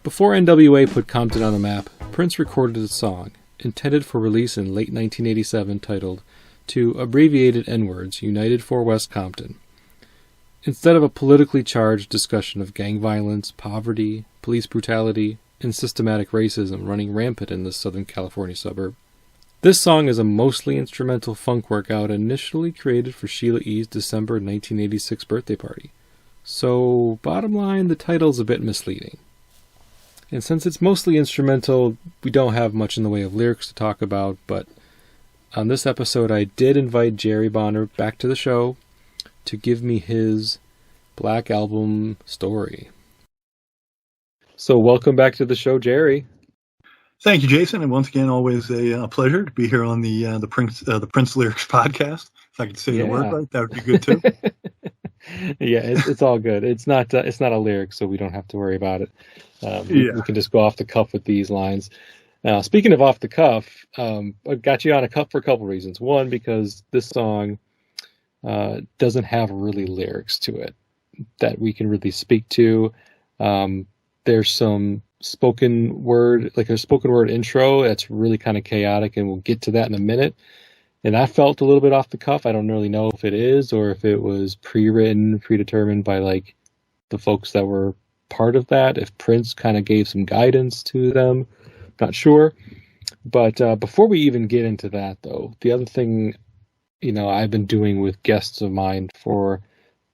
Before NWA put Compton on the map, Prince recorded a song, intended for release in late 1987, titled, to abbreviated N-words, United for West Compton. Instead of a politically charged discussion of gang violence, poverty, police brutality, and systematic racism running rampant in this Southern California suburb, this song is a mostly instrumental funk workout initially created for Sheila E.'s December 1986 birthday party. So, bottom line, the title's a bit misleading. And since it's mostly instrumental, we don't have much in the way of lyrics to talk about, but on this episode I did invite Jerry Bonner back to the show to give me his Black Album story. So welcome back to the show, Jerry. Thank you, Jason, and once again, always a pleasure to be here on the Prince Lyrics podcast. If I could say the word right, that would be good too. Yeah, it's all good. It's not a lyric, so we don't have to worry about it. We can just go off the cuff with these lines. Now, speaking of off the cuff, I got you on a cuff for a couple reasons. One, because this song doesn't have really lyrics to it that we can really speak to. There's some spoken word, like a spoken word intro that's really kind of chaotic, and we'll get to that in a minute. And I felt a little bit off the cuff. I don't really know if it is or if it was pre-written, predetermined by like the folks that were part of that. If Prince kind of gave some guidance to them, not sure. But before we even get into that, though, the other thing, I've been doing with guests of mine for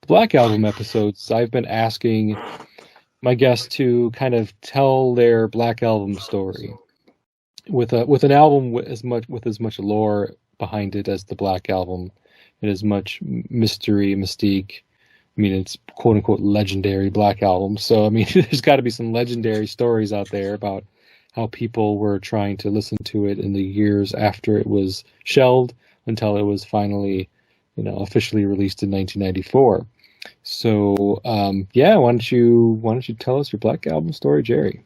the Black Album episodes, I've been asking my guests to kind of tell their Black Album story with an album with as much lore behind it as the Black Album, and as much mystery, mystique. I mean, it's quote unquote legendary Black Album. So, I mean, there's got to be some legendary stories out there about how people were trying to listen to it in the years after it was shelved until it was finally, officially released in 1994. So, why don't you tell us your Black Album story, Jerry?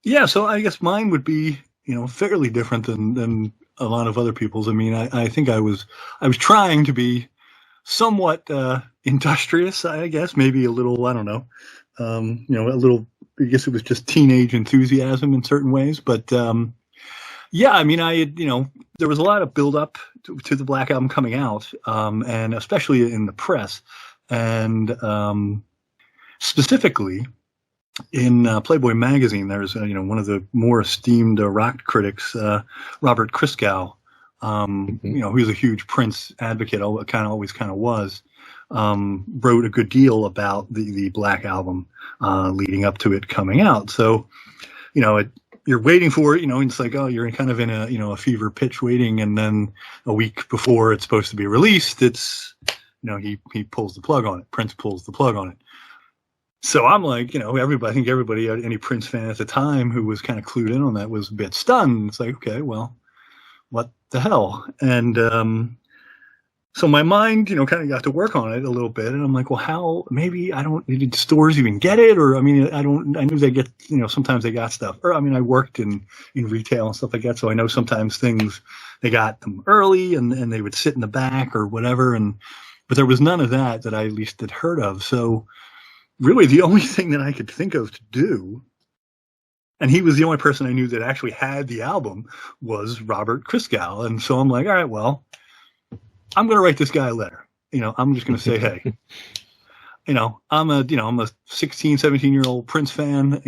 Yeah, so I guess mine would be, fairly different than a lot of other people's. I mean, I think I was trying to be somewhat industrious, I guess, maybe a little, I don't know, a little, I guess it was just teenage enthusiasm in certain ways. But I mean, I had, there was a lot of build up to the Black Album coming out, and especially in the press, and specifically in Playboy magazine. There's one of the more esteemed rock critics, Robert Christgau, who's a huge Prince advocate, always was, wrote a good deal about the Black Album leading up to it coming out. So, you're waiting for it, and it's like, oh, you're kind of in a fever pitch waiting, and then a week before it's supposed to be released, it's, he pulls the plug on it. Prince pulls the plug on it. So I'm like, I think everybody, any Prince fan at the time who was kind of clued in on that was a bit stunned. It's like, okay, well, what the hell? And so my mind, kind of got to work on it a little bit. And I'm like, well, how, maybe did stores even get it? Or, I mean, I knew they get, sometimes they got stuff. Or, I mean, I worked in retail and stuff like that. So I know sometimes things, they got them early and they would sit in the back or whatever. But there was none of that I at least had heard of. So, really, the only thing that I could think of to do, and he was the only person I knew that actually had the album, was Robert Christgau. And so I'm like, all right, well, I'm going to write this guy a letter. I'm just going to say, hey, I'm a 16, 17-year-old Prince fan.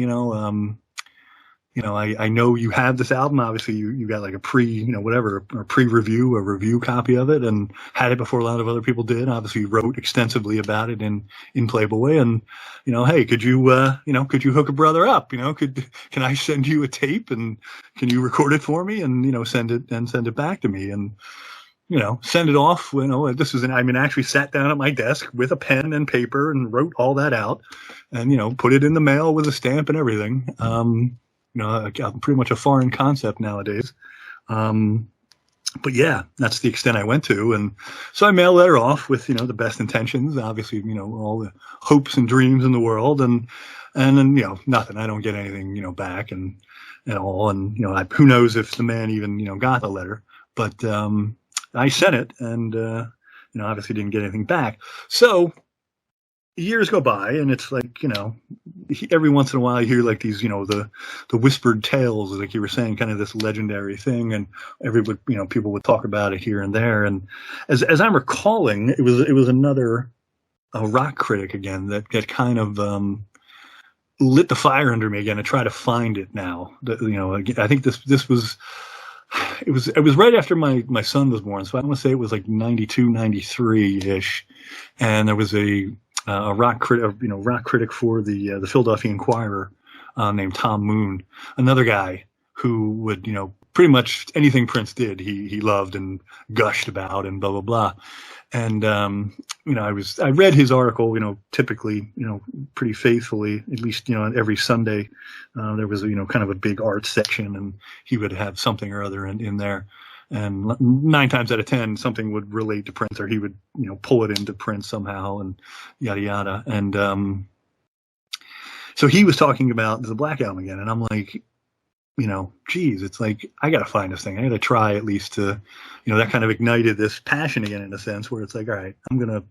I know you have this album. Obviously, you got like a pre-review, a review copy of it, and had it before a lot of other people did. Obviously, wrote extensively about it in Playboy. And hey, could you hook a brother up? Can I send you a tape and can you record it for me and send it back to me and send it off. Actually sat down at my desk with a pen and paper and wrote all that out, and put it in the mail with a stamp and everything. pretty much a foreign concept nowadays. But yeah, that's the extent I went to. And so I mailed her off with, the best intentions, obviously, all the hopes and dreams in the world. And then, nothing. I don't get anything, back and all. And, who knows if the man even, got the letter. But I sent it and, obviously didn't get anything back. So years go by, and it's like, every once in a while you hear like these, the whispered tales, like you were saying, kind of this legendary thing, and people would talk about it here and there. And as I'm recalling, it was another rock critic again that kind of lit the fire under me again to try to find it now. I think this was. It was right after my son was born, so I want to say it was like 92, 93 ish, and there was a rock critic for the Philadelphia Inquirer named Tom Moon, another guy who would pretty much anything Prince did he loved and gushed about and blah blah blah. And I read his article, typically, pretty faithfully, at least, every Sunday. There was kind of a big art section, and he would have something or other in there. And 9 times out of 10, something would relate to Prince, or he would, pull it into Prince somehow, and yada yada. And so he was talking about the Black Album again, and I'm like, geez, it's like, I got to find this thing. I got to try at least to, that kind of ignited this passion again, in a sense, where it's like, all right, I'm going to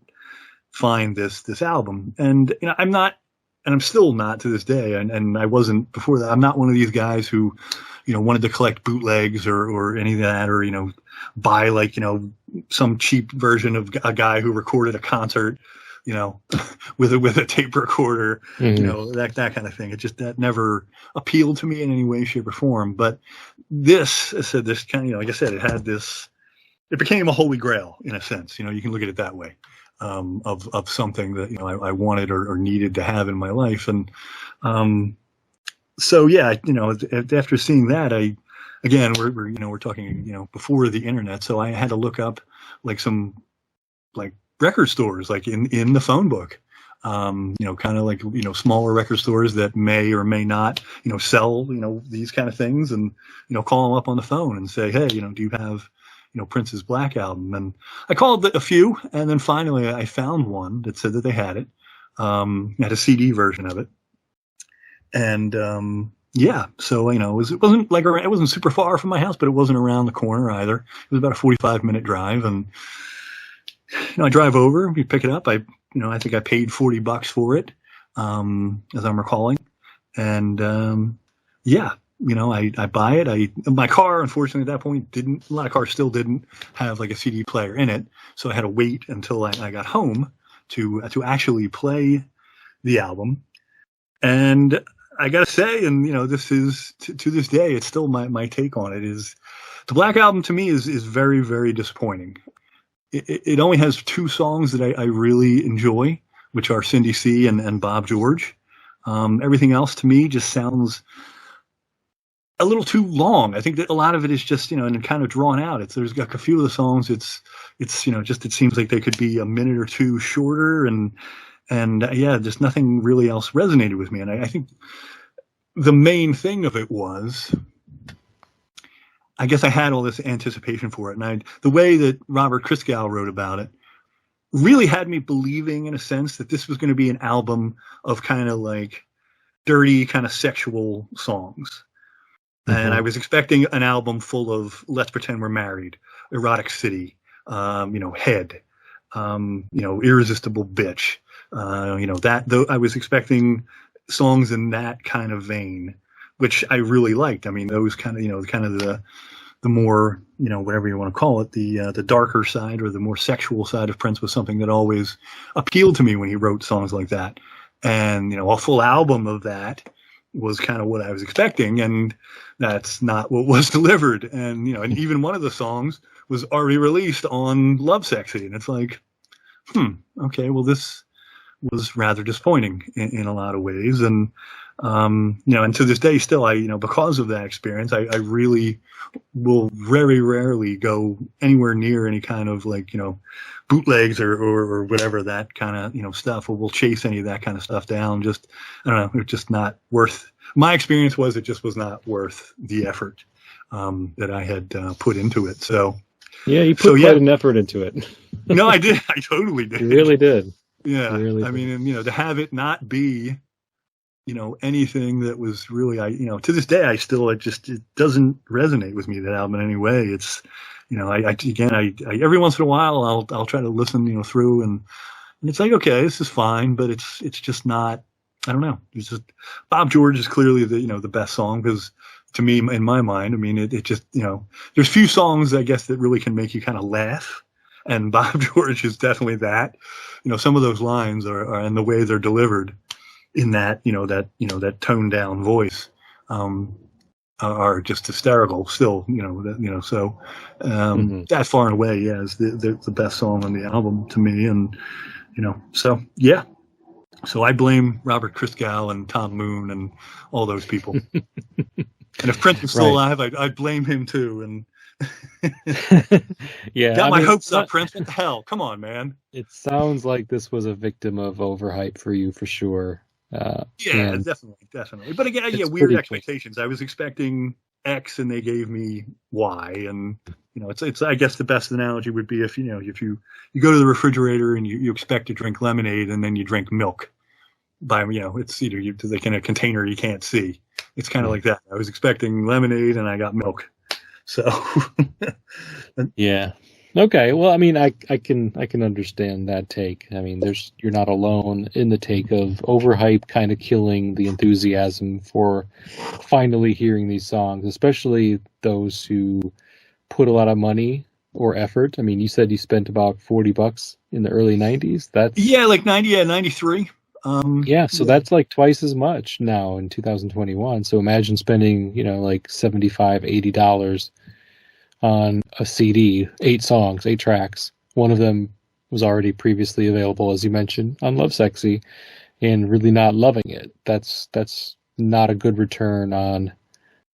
find this album. And, I'm not, and I'm still not to this day. And I wasn't before that. I'm not one of these guys who, wanted to collect bootlegs or any of that, or, buy like, some cheap version of a guy who recorded a concert, with a tape recorder, that kind of thing. That never appealed to me in any way, shape, or form. But this kind of, like I said, it became a holy grail in a sense. You can look at it that way, of something that, I wanted or needed to have in my life. And, so yeah, after seeing that, we're talking, before the internet. So I had to look up like some, like, record stores, like in the phone book, kind of like, smaller record stores that may or may not, sell, these kind of things, and, call them up on the phone and say, hey, do you have, Prince's Black Album? And I called a few, and then finally I found one that said that they had it, had a CD version of it. And, yeah, so, it wasn't super far from my house, but it wasn't around the corner either. It was about a 45-minute drive, and, I drive over, we pick it up. I think I paid $40 for it, as I'm recalling. And, yeah, I buy it. My car, unfortunately, at that point a lot of cars still didn't have like a CD player in it. So I had to wait until I got home to actually play the album. And I got to say, and, this is to this day, it's still my take on it, is the Black Album to me is very, very disappointing. It only has 2 songs that I really enjoy, which are Cindy C and Bob George. Everything else to me just sounds a little too long. I think that a lot of it is just, and kind of drawn out. There's got a few of the songs. It's it seems like they could be a minute or 2 shorter, and yeah, just nothing really else resonated with me. And I think the main thing of it was, I guess I had all this anticipation for it. And the way that Robert Christgau wrote about it really had me believing, in a sense, that this was going to be an album of kind of like dirty, kind of sexual songs. Mm-hmm. And I was expecting an album full of Let's Pretend We're Married, Erotic City, Head, Irresistible Bitch. I was expecting songs in that kind of vein, which I really liked. I mean, those kind of, the more, whatever you want to call it, the darker side or the more sexual side of Prince was something that always appealed to me when he wrote songs like that. And, a full album of that was kind of what I was expecting, and that's not what was delivered. And, and even one of the songs was already released on Lovesexy. And it's like, okay, well, this was rather disappointing in a lot of ways. And, and to this day still, because of that experience, I really will very rarely go anywhere near any kind of like, bootlegs or whatever, that kind of, stuff, or will chase any of that kind of stuff down. Just, I don't know, it's just not worth my experience was it just was not worth the effort that I had put into it. So yeah, you put quite an effort into it. No, I did. I totally did. You really did. Yeah. Really I mean, and, to have it not be, anything that was really, to this day, it doesn't resonate with me, that album, in any way. It's, I every once in a while, I'll try to listen, through, and it's like, okay, this is fine, but it's just not, I don't know. It's just, Bob George is clearly the best song, because to me, in my mind, I mean, it just, there's few songs, I guess, that really can make you kind of laugh. And Bob George is definitely that. Some of those lines are and the way they're delivered in that, that toned down voice, are just hysterical still, so, that far and away, yeah, is the best song on the album to me. And, so, yeah. So I blame Robert Christgau and Tom Moon and all those people. And if Prince was still alive, I'd blame him too. And yeah, got my hopes up, Prince. What the hell? Come on, man. It sounds like this was a victim of overhype for you, for sure. Yeah, definitely. But again, weird expectations. I was expecting X, and they gave me Y. And it's I guess the best analogy would be if you go to the refrigerator and you expect to drink lemonade, and then you drink milk. It's either like in a container you can't see. It's kind of like that. I was expecting lemonade, and I got milk. So yeah. Okay. Well, I mean, I can understand that take. I mean, you're not alone in the take of overhype kind of killing the enthusiasm for finally hearing these songs, especially those who put a lot of money or effort. I mean, you said you spent about $40 in the early 90s. That's like 93. So that's like twice as much now in 2021. So imagine spending, like $75, $80 on a CD, 8 songs, 8 tracks. One of them was already previously available, as you mentioned, on Lovesexy, and really not loving it. That's not a good return on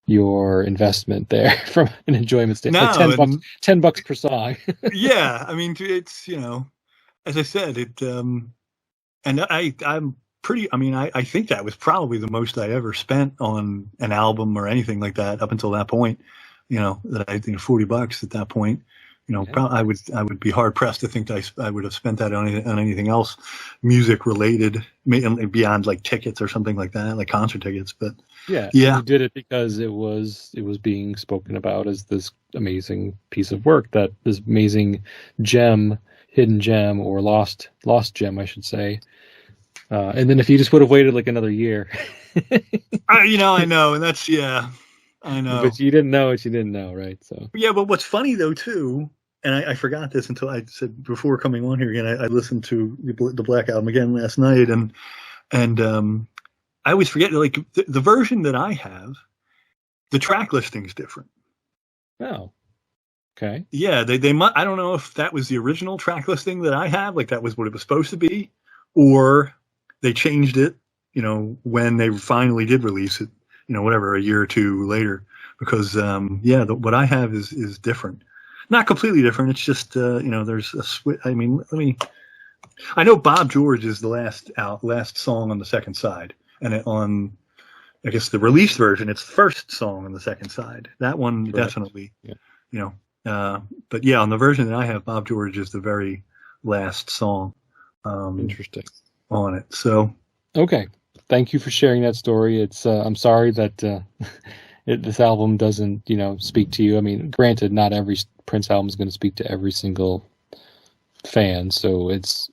your investment there from an enjoyment standpoint. No, like $10 per song. Yeah, I mean, it's as I said, and I'm pretty. I mean, I think that was probably the most I ever spent on an album or anything like that up until that point. That I think $40 at that point. Probably I would be hard pressed to think I would have spent that on anything else, music related, beyond like tickets or something like that, like concert tickets. But yeah, you did it because it was being spoken about as this amazing piece of work, that this amazing gem, hidden gem, or lost gem, I should say. And then if you just would have waited like another year, I know, and that's I know. But you didn't know what you didn't know, right? So yeah, but what's funny though too, and I forgot this until I said before coming on here again. I listened to the Black Album again last night, and I always forget, like the version that I have, the track listing's different. Oh, okay. Yeah, they might. I don't know if that was the original track listing that I have, like that was what it was supposed to be, or they changed it, when they finally did release it, whatever, a year or two later, because, what I have is different, not completely different. It's just, there's a switch. I mean, I know Bob George is the last song on the second side, and on, I guess, the released version, it's the first song on the second side. That one, correct. Definitely, but yeah, on the version that I have, Bob George is the very last song. Interesting. On it. So, okay. Thank you for sharing that story. It's I'm sorry that this album doesn't, speak to you. I mean, granted, not every Prince album is going to speak to every single fan, so this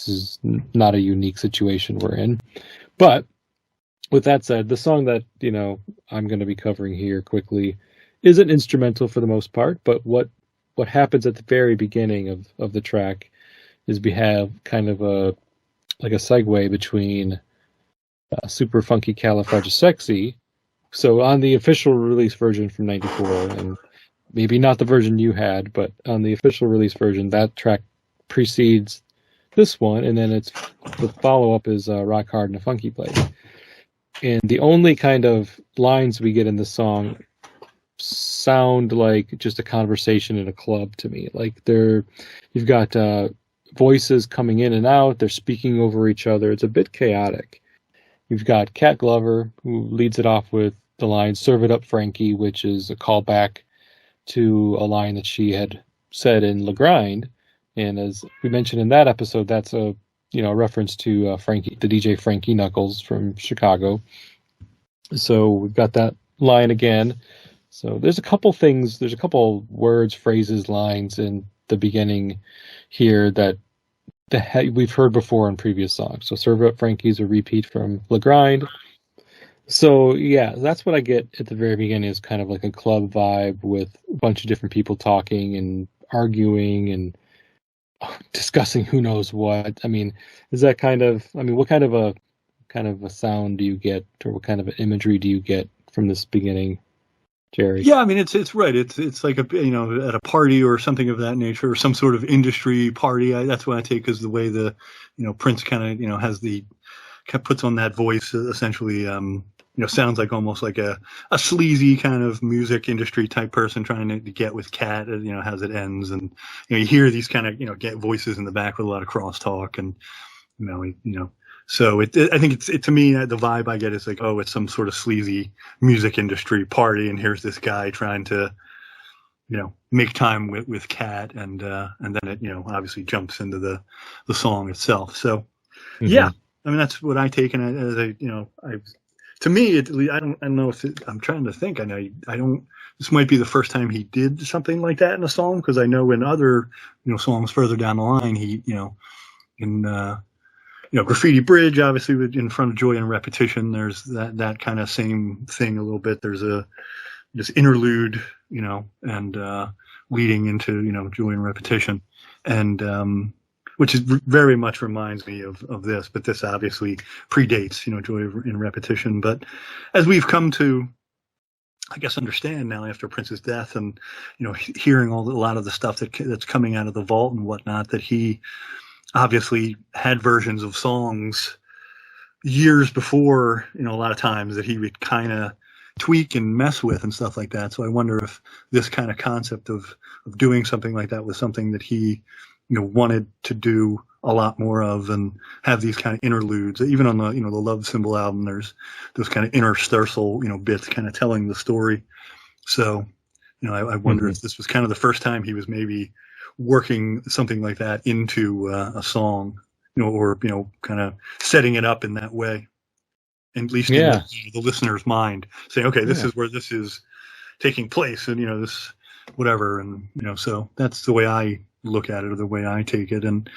is not a unique situation we're in. But with that said, the song that I'm going to be covering here quickly isn't instrumental for the most part, but what happens at the very beginning of the track is we have kind of a segue between Super Funky Califragisexy. So on the official release version from '94, and maybe not the version you had, but on the official release version, that track precedes this one, and then the follow-up is Rock Hard in a Funky Place. And the only kind of lines we get in the song sound like just a conversation in a club to me. Like you've got voices coming in and out, they're speaking over each other. It's a bit chaotic. We've got Cat Glover, who leads it off with the line "Serve it up, Frankie," which is a callback to a line that she had said in Le Grind. And as we mentioned in that episode, that's a reference to Frankie, the DJ Frankie Knuckles from Chicago. So we've got that line again. So there's a couple things, there's a couple words, phrases, lines in the beginning here that we've heard before in previous songs. So "Serve Up Frankie's" a repeat from Le Grind. So yeah, that's what I get at the very beginning, is kind of like a club vibe with a bunch of different people talking and arguing and discussing who knows what. I mean, is that what kind of a sound do you get, or what kind of imagery do you get from this beginning, Jerry? Yeah, I mean, it's right. It's like at a party or something of that nature, or some sort of industry party. That's what I take as the way the Prince kind of has puts on that voice, essentially. Sounds like almost like a sleazy kind of music industry type person trying to get with Cat, as it ends. And, you hear these kind of, get voices in the back with a lot of crosstalk and, so I think it's to me, the vibe I get is like, oh, it's some sort of sleazy music industry party. And here's this guy trying to, make time with Cat. And then it, obviously jumps into the song itself. So yeah, I mean, that's what I take. And as to me, I don't know if I'm trying to think. This might be the first time he did something like that in a song, because I know in other, songs further down the line, he, in, Graffiti Bridge, obviously in front of Joy and Repetition, there's that kind of same thing a little bit. There's this interlude, and, leading into, Joy and Repetition, and, which is very much reminds me of this, but this obviously predates, Joy in Repetition. But as we've come to, I guess, understand now after Prince's death, and hearing a lot of the stuff that's coming out of the vault and whatnot, that he obviously had versions of songs years before, a lot of times that he would kind of tweak and mess with and stuff like that. So I wonder if this kind of concept of doing something like that was something that he wanted to do a lot more of, and have these kind of interludes. Even on the, the Love Symbol album, there's those kind of interstitial, bits kind of telling the story. So, I wonder if this was kind of the first time he was maybe working something like that into a song, or, kind of setting it up in that way, at least in the listener's mind, saying, okay, this is where this is taking place, and, this whatever. And, so that's the way I look at it, or the way I take it. And,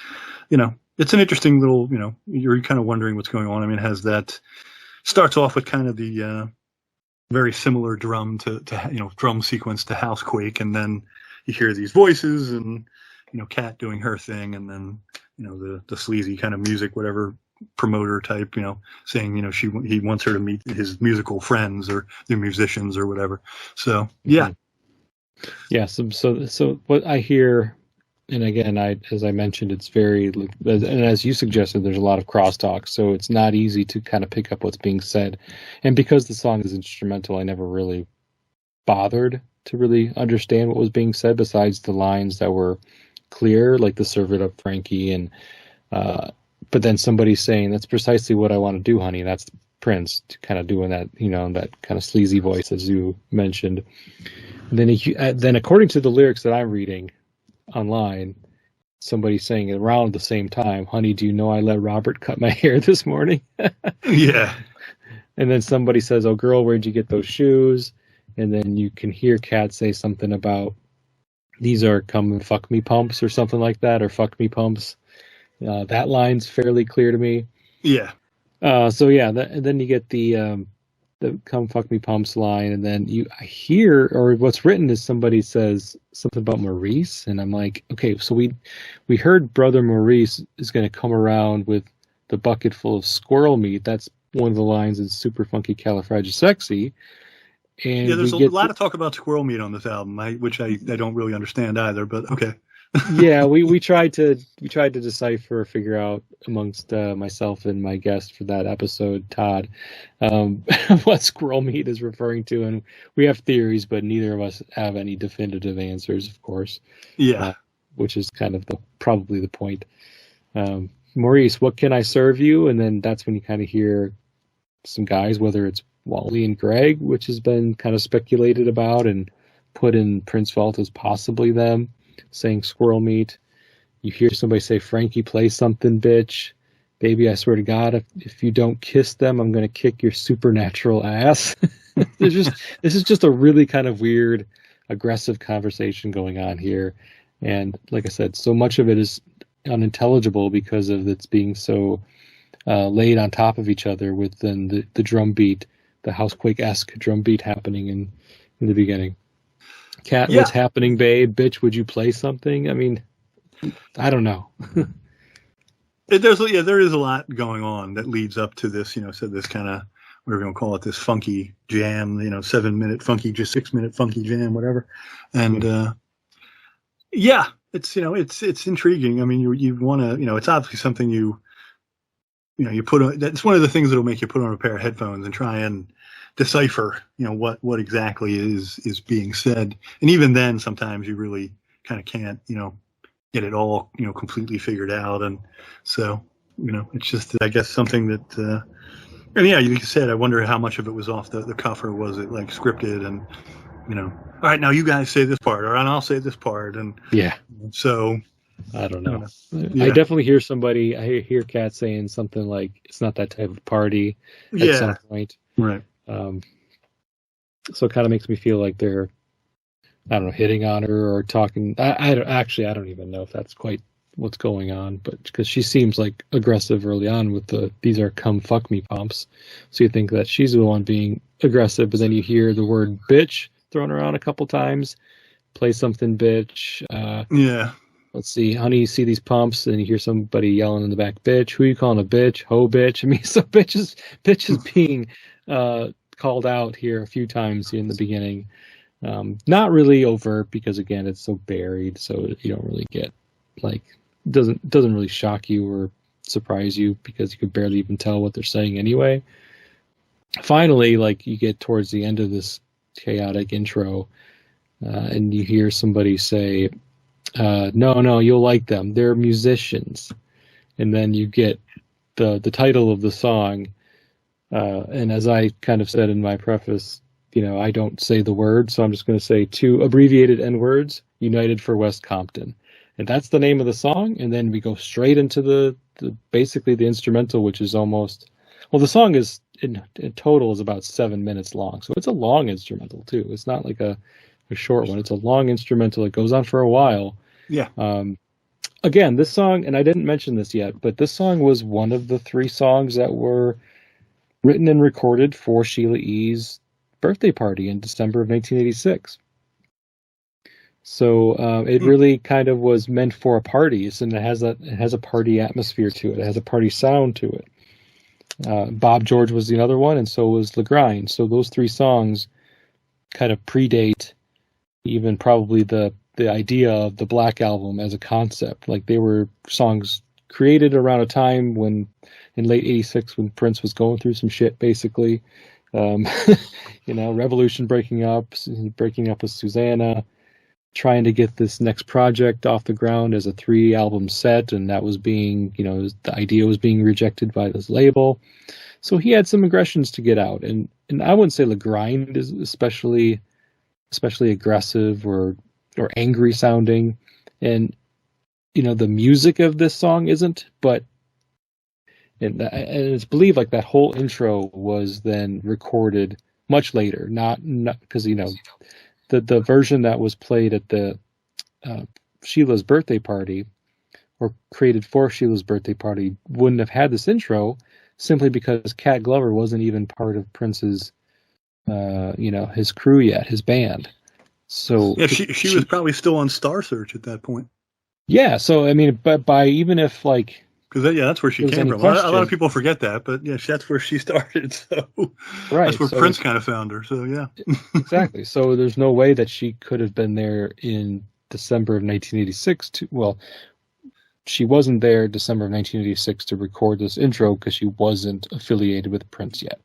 it's an interesting little, you're kind of wondering what's going on. I mean, it has that, starts off with kind of the very similar drum drum sequence to Housequake, and then you hear these voices and, Cat doing her thing, and then, the sleazy kind of music, whatever promoter type, saying, he wants her to meet his musical friends or the musicians or whatever. So, yeah. Yeah. So what I hear, and again, as I mentioned, it's very, and as you suggested, there's a lot of crosstalk, so it's not easy to kind of pick up what's being said. And because the song is instrumental, I never really bothered to really understand what was being said, besides the lines that were clear, like the "Serve it up, Frankie," and but then somebody saying, "That's precisely what I want to do, honey." That's Prince kind of doing that, that kind of sleazy voice, as you mentioned. And then according to the lyrics that I'm reading online, somebody saying around the same time, "Honey, do you know I let Robert cut my hair this morning?" Yeah. And then somebody says, "Oh girl, where'd you get those shoes?" And then you can hear Cat say something about, "These are come and fuck me pumps," or something like that, or "fuck me pumps." That line's fairly clear to me. Yeah. So yeah, and then you get the "come fuck me pumps" line, and then I hear, or what's written is somebody says something about Maurice, and I'm like, okay, so we heard Brother Maurice is going to come around with the bucket full of squirrel meat. That's one of the lines in Super Funky Califragisexy. And yeah, there's a lot of talk about squirrel meat on this album, which I don't really understand either, but okay. Yeah, we tried to decipher, figure out amongst myself and my guest for that episode, Todd, what squirrel meat is referring to, and we have theories, but neither of us have any definitive answers, of course. Yeah, which is kind of probably the point. Maurice, what can I serve you? And then that's when you kind of hear some guys, whether it's Wally and Greg, which has been kind of speculated about and put in Prince Vault as possibly them, saying squirrel meat. You hear somebody say, Frankie, play something, bitch. Baby, I swear to God, if you don't kiss them, I'm going to kick your supernatural ass. This is just a really kind of weird, aggressive conversation going on here. And like I said, so much of it is unintelligible because of it's being so laid on top of each other within the drum beat, the Housequake-esque drum beat happening in the beginning. Cat, what's happening, babe? Bitch, would you play something? I mean, I don't know. There is a lot going on that leads up to this, so this kind of, we're going to call it this funky jam, 7-minute funky, just 6-minute funky jam, whatever. And, it's intriguing. I mean, you want to, it's obviously something you put on, that's one of the things that'll make you put on a pair of headphones and try and decipher, what exactly is being said. And even then, sometimes you really kind of can't, get it all, completely figured out. And so, it's just, I guess, something that, and yeah, you said, I wonder how much of it was off the cuff, or was it like scripted and, all right, now you guys say this part, or I'll say this part. And yeah, so I don't know. Yeah. I definitely hear I hear Kat saying something like, it's not that type of party at some point. Right. So it kind of makes me feel like they're, I don't know, hitting on her or talking. I don't even know if that's quite what's going on, but because she seems like aggressive early on with these are come fuck me pumps. So you think that she's the one being aggressive, but then you hear the word bitch thrown around a couple times. Play something, bitch. Let's see, honey, you see these pumps, and you hear somebody yelling in the back, bitch. Who are you calling a bitch? Ho, bitch. I mean, so bitch is being called out here a few times in the beginning. Not really overt because again it's so buried, so you don't really get like doesn't really shock you or surprise you because you could barely even tell what they're saying anyway. Finally, like you get towards the end of this chaotic intro, and you hear somebody say, no, you'll like them, they're musicians, and then you get the title of the song, and as I kind of said in my preface, I don't say the word, so I'm just going to say 2 abbreviated N words, United for West Compton. And that's the name of the song. And then we go straight into the basically the instrumental, which is almost, well, the song is in total is about 7 minutes long. So it's a long instrumental too. It's not like a short one. It's a long instrumental. It goes on for a while. Yeah. Again, this song, and I didn't mention this yet, but this song was one of the 3 songs that were written and recorded for Sheila E.'s birthday party in December of 1986. So it really kind of was meant for a party, and it has a party atmosphere to it. It has a party sound to it. Bob George was the other one, and so was Le Grind. So those 3 songs kind of predate even probably the idea of the Black Album as a concept. Like they were songs created around a time when in late 86 when Prince was going through some shit, basically. Revolution breaking up with Susanna, trying to get this next project off the ground as a 3-album set, and that was being, the idea was being rejected by this label. So he had some aggressions to get out, and I wouldn't say Le Grind is especially aggressive or angry sounding, and the music of this song isn't, but and it's believed like that whole intro was then recorded much later, not because the version that was played at the Sheila's birthday party or created for Sheila's birthday party wouldn't have had this intro simply because Cat Glover wasn't even part of Prince's his crew yet, his band. So yeah, she was probably still on Star Search at that point. Yeah, so I mean, but by even if like. Because that's where she came from. A lot of people forget that, but yeah, that's where she started. So right, that's where Prince kind of found her. So yeah, exactly. So there's no way that she could have been there in December of 1986. She wasn't there December of 1986 to record this intro because she wasn't affiliated with Prince yet.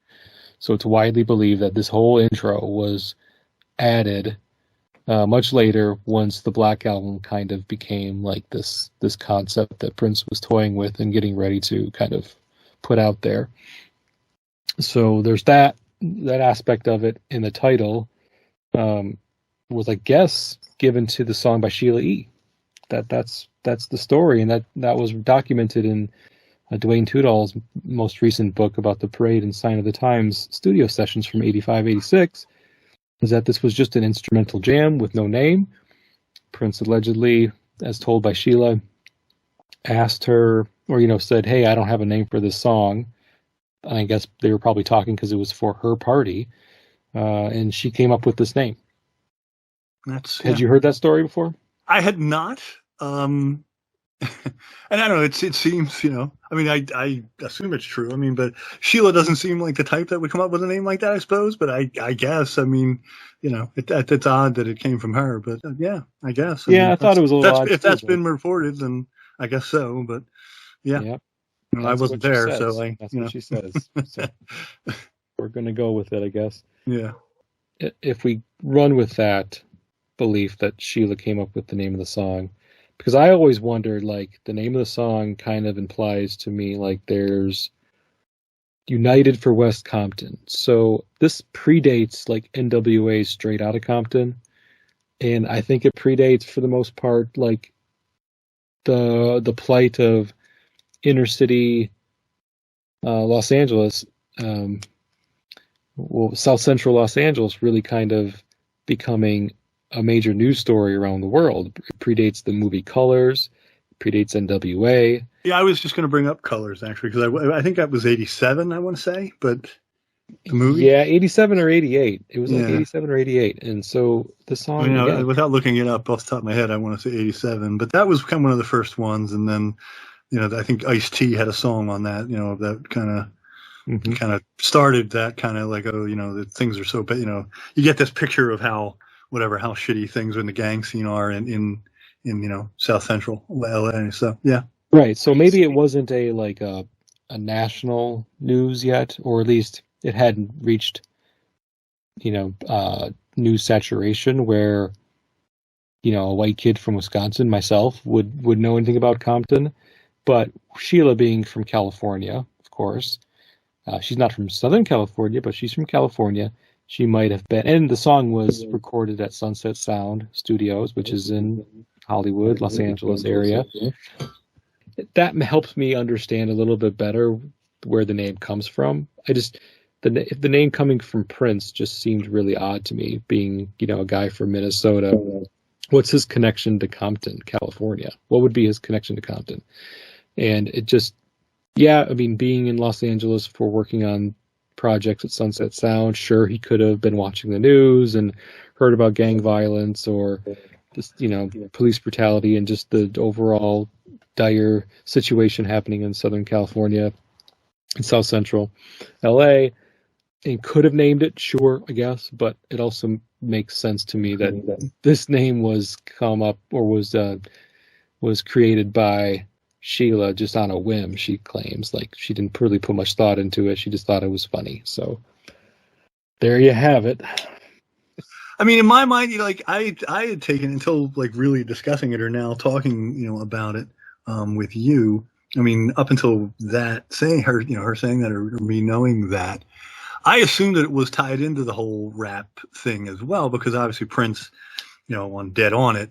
So it's widely believed that this whole intro was added much later, once the Black Album kind of became like this concept that Prince was toying with and getting ready to kind of put out there. So there's that aspect of it in the title, was, I guess, given to the song by Sheila E. That's the story, and that was documented in Dwayne Tudall's most recent book about the Parade and Sign of the Times studio sessions from 85, 86, is that this was just an instrumental jam with no name. Prince allegedly, as told by Sheila, asked her, or said, "Hey, I don't have a name for this song." And I guess they were probably talking because it was for her party, and she came up with this name. Had you heard that story before? I had not. And I don't know, it seems, I mean, I assume it's true. I mean, but Sheila doesn't seem like the type that would come up with a name like that, I suppose. But I guess, I mean, it's odd that it came from her. But yeah, I guess. I thought it was a little odd. If that's been reported, then I guess so. But yeah, I wasn't there, so that's what she says. So we're gonna go with it, I guess. Yeah. If we run with that belief that Sheila came up with the name of the song, because I always wondered, like, the name of the song kind of implies to me like there's United for West Compton. So this predates like NWA Straight Outta Compton, and I think it predates for the most part like the plight of inner city Los Angeles, South Central Los Angeles, really kind of becoming a major news story around the world. It predates the movie Colors, predates NWA. Yeah, I was just going to bring up Colors, actually, because I think that was 87, I want to say, but the movie? Yeah, 87 or 88. It was like 87 or 88. And so the song... without looking it up off the top of my head, I want to say 87, but that was kind of one of the first ones, and then, I think Ice-T had a song on that, that kind of started that kind of like, that things are so, but, you get this picture of how shitty things in the gang scene are in South Central LA. So yeah, right. So maybe it wasn't a national news yet, or at least it hadn't reached news saturation where a white kid from Wisconsin, myself, would know anything about Compton. But Sheila, being from California, of course, she's not from Southern California, but she's from California. She might have been, and the song was recorded at Sunset Sound Studios, which is in Hollywood, Los Angeles area. That helps me understand a little bit better where the name comes from. The name coming from Prince just seemed really odd to me, being, a guy from Minnesota. What's his connection to Compton, California? What would be his connection to Compton? And it just, being in Los Angeles for working on projects at Sunset Sound, sure, he could have been watching the news and heard about gang violence or just, police brutality and just the overall dire situation happening in Southern California and South Central LA, and could have named it, sure, I guess, but it also makes sense to me that this name was created by Sheila just on a whim. She claims, like, she didn't really put much thought into it. She just thought it was funny. So there you have it. I mean, in my mind, I had taken, until like really discussing it or now talking, about it with you. I mean, up until that, her saying that, or me knowing that, I assumed that it was tied into the whole rap thing as well, because obviously Prince, on Dead On It,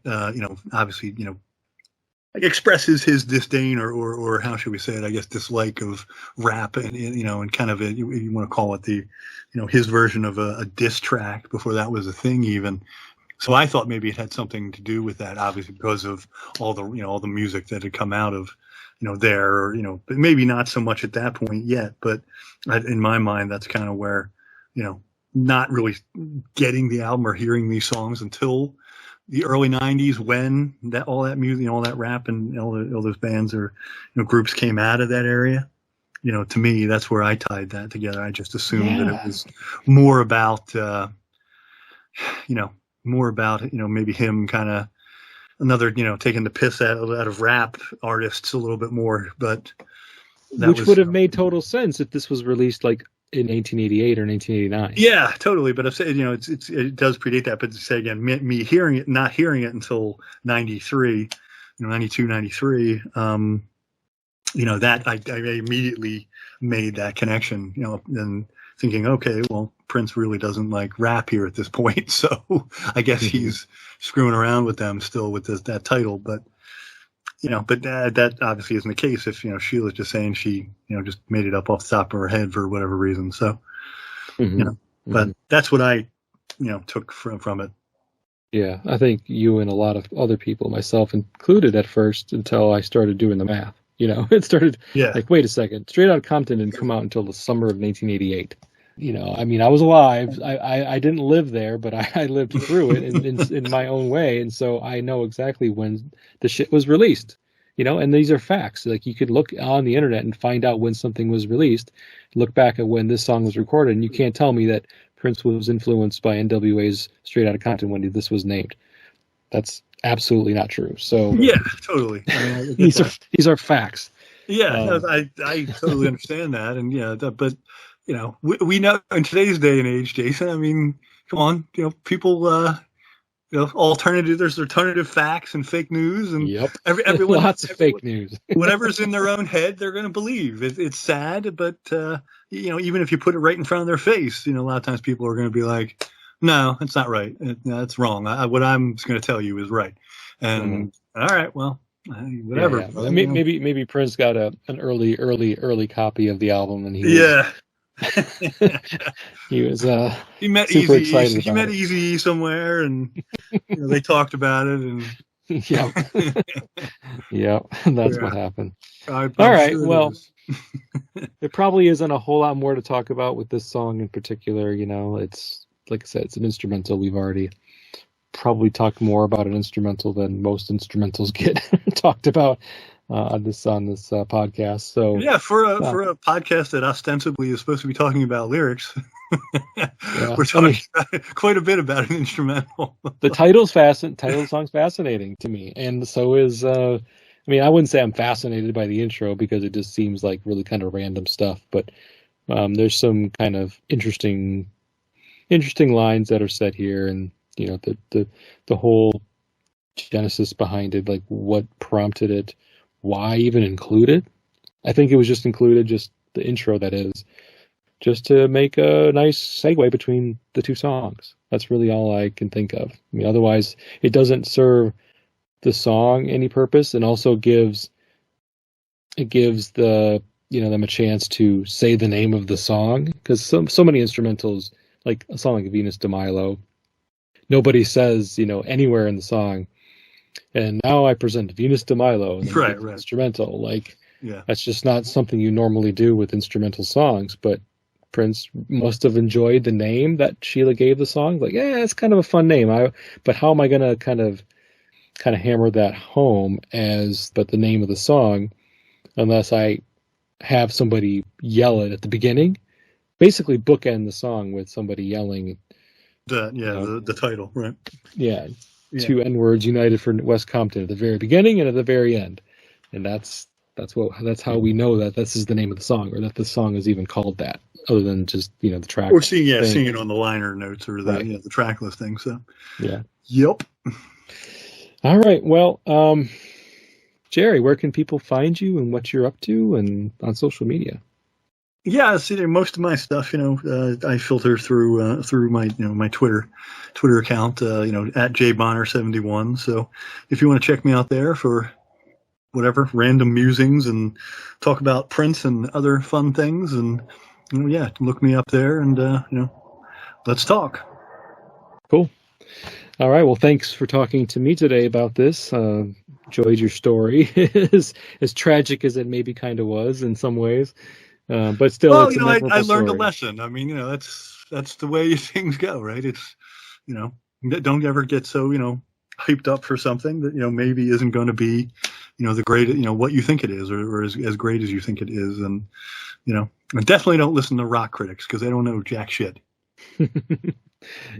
obviously, expresses his disdain or how should we say it? I guess dislike of rap and kind of you want to call it the, his version of a diss track before that was a thing even. So I thought maybe it had something to do with that, obviously because of all the all the music that had come out of there, or but maybe not so much at that point yet. But in my mind, that's kind of where not really getting the album or hearing these songs until the early 90s, when all that music, all that rap and all those bands or groups came out of that area. To me, that's where I tied that together. I just assumed that it was more about maybe him kind of another taking the piss out of rap artists a little bit more. But which would have made total sense if this was released like in 1988 or 1989. Yeah, totally. But I've said, it does predate that. But to say again, me not hearing it until 93, 92, 93. that I immediately made that connection, and thinking, okay, well, Prince really doesn't like rap here at this point, so I guess he's screwing around with them still with that title. But that obviously isn't the case if Sheila's just saying she just made it up off the top of her head for whatever reason. So but that's what I took from it. Yeah, I think you and a lot of other people, myself included at first, until I started doing the math. It started like, wait a second, Straight Outta Compton didn't come out until the summer of 1988. I was alive. I didn't live there, but I lived through it in my own way. And so I know exactly when the shit was released, and these are facts. Like, you could look on the internet and find out when something was released, look back at when this song was recorded, and you can't tell me that Prince was influenced by NWA's Straight Outta Compton when this was named. That's absolutely not true. So yeah, totally. These are facts. Yeah, I totally understand that, and but we know in today's day and age, Jason. I mean, come on, people, there's alternative facts and fake news, and everyone lots of fake news. Whatever's in their own head, they're going to believe. It's sad, but even if you put it right in front of their face, a lot of times people are going to be like, no, it's not right. That's wrong. What I'm going to tell you is right. And all right, well, whatever. Yeah. Well, maybe Prince got an early copy of the album, and he was he met super Easy. excited. He met Easy somewhere, and they talked about it, and that's what happened. All right, sure well, there probably isn't a whole lot more to talk about with this song in particular. It's, like I said, it's an instrumental. We've already probably talked more about an instrumental than most instrumentals get talked about on this podcast. So for a podcast that ostensibly is supposed to be talking about lyrics, we're talking quite a bit about an instrumental. The title of the song's fascinating to me, and so is I wouldn't say I'm fascinated by the intro because it just seems like really kind of random stuff, but there's some kind of interesting lines that are said here, and the whole genesis behind it, like what prompted it, why even include it. I think it was just included, just the intro, that is, just to make a nice segue between the two songs. That's really all I can think of. Otherwise it doesn't serve the song any purpose, and also gives the them a chance to say the name of the song, because so many instrumentals, like a song like Venus de Milo, nobody says anywhere in the song, and now I present Venus de Milo, and right. Instrumental. Like, that's just not something you normally do with instrumental songs. But Prince must have enjoyed the name that Sheila gave the song. Like, it's kind of a fun name. But how am I gonna kind of hammer that home as the name of the song, unless I have somebody yell it at the beginning, basically bookend the song with somebody yelling the title, right? Two N-words united for West Compton at the very beginning and at the very end, and that's how we know that this is the name of the song, or that the song is even called that, other than just the track, or seeing it on the liner notes or the the track listing. So yep. All right, well, Jerry, where can people find you and what you're up to and on social media? Yeah, see, most of my stuff, I filter through my my Twitter account, at jbonner71. So if you want to check me out there for whatever random musings and talk about Prince and other fun things, and look me up there, and let's talk. Cool. All right. Well, thanks for talking to me today about this. Enjoyed your story, as tragic as it maybe kind of was in some ways. But still, well, it's I learned a lesson. I mean, that's the way things go, right? It's, don't ever get so, hyped up for something that, maybe isn't going to be, the great, what you think it is, or as great as you think it is. And, and definitely don't listen to rock critics, because they don't know jack shit.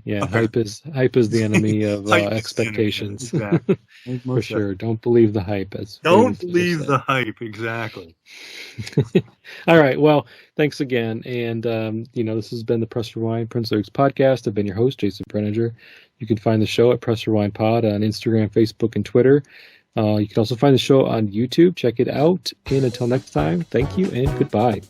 Yeah, hype is the enemy of expectations. Exactly. For sure. Don't believe the hype. Don't believe the hype. Exactly. All right. Well, thanks again. And, this has been the Press Rewind Prince Lyrics podcast. I've been your host, Jason Brenninger. You can find the show at Press Rewind Pod on Instagram, Facebook, and Twitter. You can also find the show on YouTube. Check it out. And until next time, thank you and goodbye.